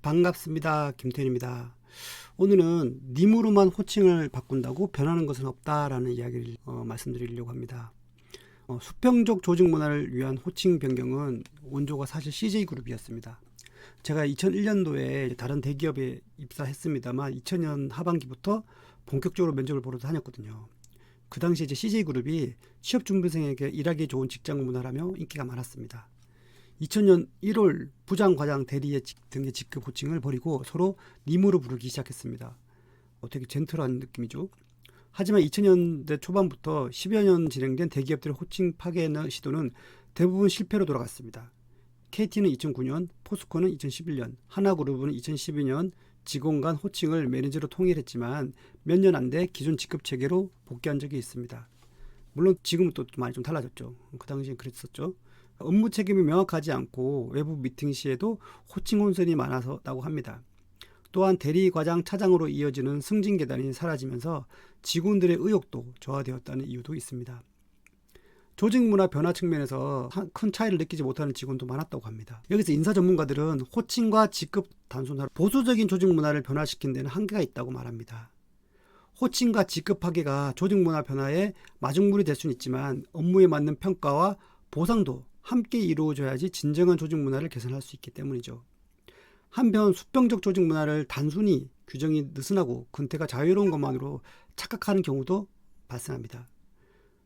반갑습니다. 김태현입니다. 오늘은 님으로만 호칭을 바꾼다고 변하는 것은 없다라는 이야기를 말씀드리려고 합니다. 수평적 조직 문화를 위한 호칭 변경은 원조가 사실 CJ그룹이었습니다. 제가 2001년도에 다른 대기업에 입사했습니다만 2000년 하반기부터 본격적으로 면접을 보러 다녔거든요. 그 당시 이제 CJ그룹이 취업준비생에게 일하기 좋은 직장 문화라며 인기가 많았습니다. 2000년 1월 부장, 과장, 대리의 등의 직급 호칭을 버리고 서로 님으로 부르기 시작했습니다. 되게 젠틀한 느낌이죠. 하지만 2000년대 초반부터 10여 년 진행된 대기업들의 호칭 파괴 시도는 대부분 실패로 돌아갔습니다. KT는 2009년, 포스코는 2011년, 하나그룹은 2012년 직원 간 호칭을 매니저로 통일했지만 몇 년 안 돼 기존 직급 체계로 복귀한 적이 있습니다. 물론 지금은 또 많이 좀 달라졌죠. 그 당시엔 그랬었죠. 업무 책임이 명확하지 않고 외부 미팅 시에도 호칭 혼선이 많아서라고 합니다. 또한 대리, 과장, 차장으로 이어지는 승진 계단이 사라지면서 직원들의 의욕도 저하되었다는 이유도 있습니다. 조직 문화 변화 측면에서 큰 차이를 느끼지 못하는 직원도 많았다고 합니다. 여기서 인사 전문가들은 호칭과 직급 단순화로 보수적인 조직 문화를 변화시킨 데는 한계가 있다고 말합니다. 호칭과 직급 파괴가 조직 문화 변화에 마중물이 될 수는 있지만 업무에 맞는 평가와 보상도 함께 이루어져야지 진정한 조직 문화를 개선할 수 있기 때문이죠. 한편 수평적 조직 문화를 단순히 규정이 느슨하고 근태가 자유로운 것만으로 착각하는 경우도 발생합니다.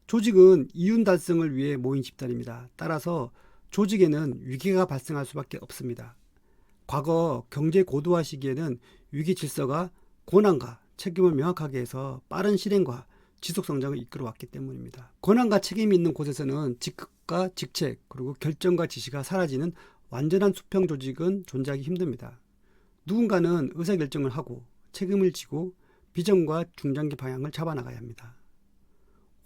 조직은 이윤 달성을 위해 모인 집단입니다. 따라서 조직에는 위기가 발생할 수밖에 없습니다. 과거 경제 고도화 시기에는 위기 질서가 권한과 책임을 명확하게 해서 빠른 실행과 지속 성장을 이끌어왔기 때문입니다. 권한과 책임이 있는 곳에서는 직급과 직책 그리고 결정과 지시가 사라지는 완전한 수평 조직은 존재하기 힘듭니다. 누군가는 의사결정을 하고 책임을 지고 비전과 중장기 방향을 잡아나가야 합니다.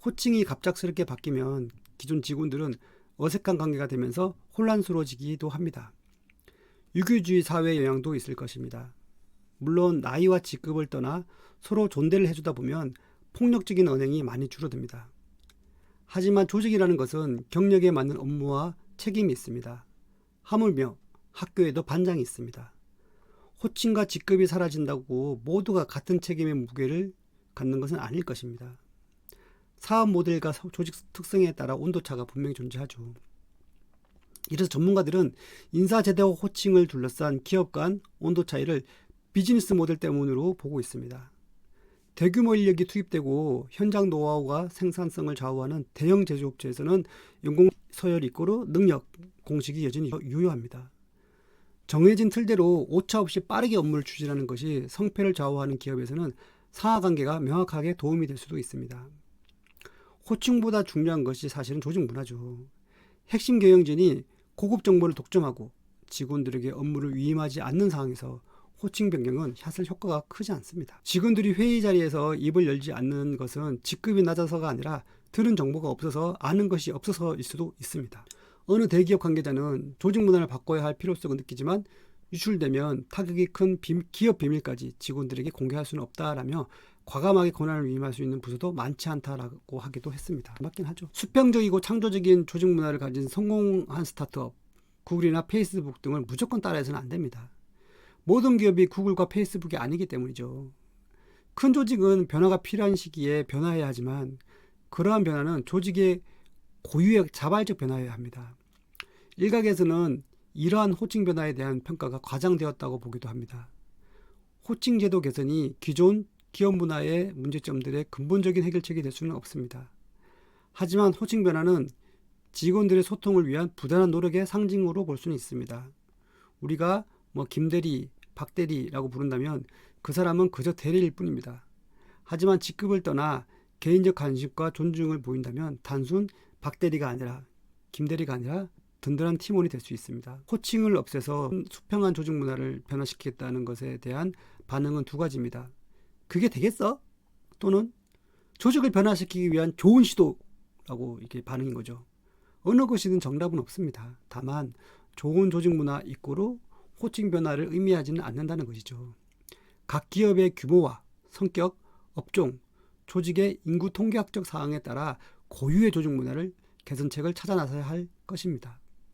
호칭이 갑작스럽게 바뀌면 기존 직원들은 어색한 관계가 되면서 혼란스러워지기도 합니다. 유교주의 사회의 영향도 있을 것입니다. 물론 나이와 직급을 떠나 서로 존대를 해주다 보면 폭력적인 언행이 많이 줄어듭니다. 하지만 조직이라는 것은 경력에 맞는 업무와 책임이 있습니다. 하물며 학교에도 반장이 있습니다. 호칭과 직급이 사라진다고 모두가 같은 책임의 무게를 갖는 것은 아닐 것입니다. 사업 모델과 조직 특성에 따라 온도차가 분명히 존재하죠. 이래서 전문가들은 인사제도와 호칭을 둘러싼 기업 간 온도 차이를 비즈니스 모델 때문으로 보고 있습니다. 대규모 인력이 투입되고 현장 노하우가 생산성을 좌우하는 대형 제조업체에서는 연공 서열이 있고로 능력 공식이 여전히 유효합니다. 정해진 틀대로 오차 없이 빠르게 업무를 추진하는 것이 성패를 좌우하는 기업에서는 상하관계가 명확하게 도움이 될 수도 있습니다. 호칭보다 중요한 것이 사실은 조직 문화죠. 핵심 경영진이 고급 정보를 독점하고 직원들에게 업무를 위임하지 않는 상황에서 호칭 변경은 사실 효과가 크지 않습니다. 직원들이 회의 자리에서 입을 열지 않는 것은 직급이 낮아서가 아니라 들은 정보가 없어서 아는 것이 없어서일 수도 있습니다. 어느 대기업 관계자는 조직 문화를 바꿔야 할 필요성을 느끼지만 유출되면 타격이 큰 기업 비밀까지 직원들에게 공개할 수는 없다라며 과감하게 권한을 위임할 수 있는 부서도 많지 않다라고 하기도 했습니다. 맞긴 하죠. 수평적이고 창조적인 조직 문화를 가진 성공한 스타트업, 구글이나 페이스북 등을 무조건 따라해서는 안 됩니다. 모든 기업이 구글과 페이스북이 아니기 때문이죠. 큰 조직은 변화가 필요한 시기에 변화해야 하지만 그러한 변화는 조직의 고유의 자발적 변화여야 합니다. 일각에서는 이러한 호칭 변화에 대한 평가가 과장되었다고 보기도 합니다. 호칭 제도 개선이 기존 기업 문화의 문제점들의 근본적인 해결책이 될 수는 없습니다. 하지만 호칭 변화는 직원들의 소통을 위한 부단한 노력의 상징으로 볼 수는 있습니다. 우리가 김대리, 박대리라고 부른다면 그 사람은 그저 대리일 뿐입니다. 하지만 직급을 떠나 개인적 관심과 존중을 보인다면 단순 박대리가 아니라 김대리가 아니라 든든한 팀원이 될 수 있습니다. 호칭을 없애서 수평한 조직 문화를 변화시키겠다는 것에 대한 반응은 두 가지입니다. 그게 되겠어? 또는 조직을 변화시키기 위한 좋은 시도라고 이렇게 반응인 거죠. 어느 것이든 정답은 없습니다. 다만 좋은 조직 문화 이꼬로 호칭 변화를 의미하지는 않는다는 것이죠. 각 기업의 규모와 성격, 업종, 조직의 인구 통계학적 사항에 따라 고유의 조직 문화를 개선책을 찾아 나서야 할 것입니다.